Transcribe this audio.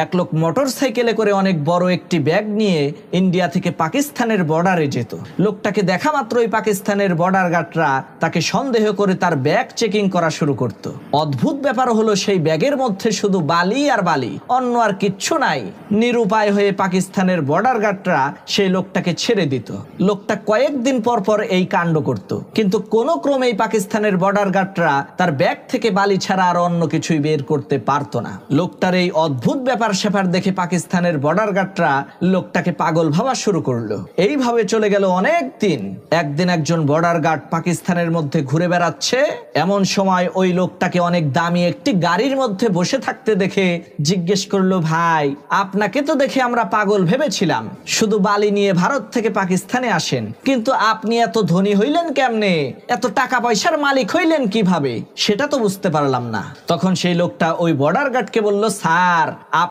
এক লোক মোটর সাইকেলে করে অনেক বড় একটি ব্যাগ নিয়ে ইন্ডিয়া থেকে পাকিস্তানের বর্ডারে যেত। লোকটাকে দেখা মাত্রই পাকিস্তানের বর্ডার গার্ডরা তাকে সন্দেহ করে তার ব্যাগ চেকিং করা শুরু করত। অদ্ভুত ব্যাপার হলো সেই ব্যাগের মধ্যে শুধু বালি আর বালি, অন্য আর কিচ্ছু নাই। নিরুপায় হয়ে পাকিস্তানের বর্ডার গার্ডরা সেই লোকটাকে ছেড়ে দিত। লোকটা কয়েকদিন পর পর এই কাণ্ড করত, কিন্তু কোনো ক্রমেই পাকিস্তানের বর্ডার গার্ডরা তার ব্যাগ থেকে বালি ছাড়া আর অন্য কিছুই বের করতে পারতো না। লোকটার এই অদ্ভুত ব্যাপার স্যাপার দেখে পাকিস্তানের বর্ডার গার্ডরা লোকটাকে পাগল ভাবা শুরু করলো। এইভাবে চলে গেল অনেক দিন। একদিন একজন বর্ডার গার্ড পাকিস্তানের মধ্যে ঘুরে বেড়াচ্ছে, এমন সময় ওই লোকটাকে অনেক দামি একটি গাড়ির মধ্যে বসে থাকতে দেখে জিজ্ঞেস করলো, ভাই আপনাকে তো দেখে আমরা পাগল ভেবেছিলাম, শুধু বালি নিয়ে ভারত থেকে পাকিস্তানে আসেন, কিন্তু আপনি এত ধনী হইলেন কেমনে, এত টাকা পয়সার মালিক হইলেন কিভাবে, সেটা তো বুঝতে পারলাম না। তখন সেই লোকটা ওই বর্ডার গার্ডকে বলল, স্যার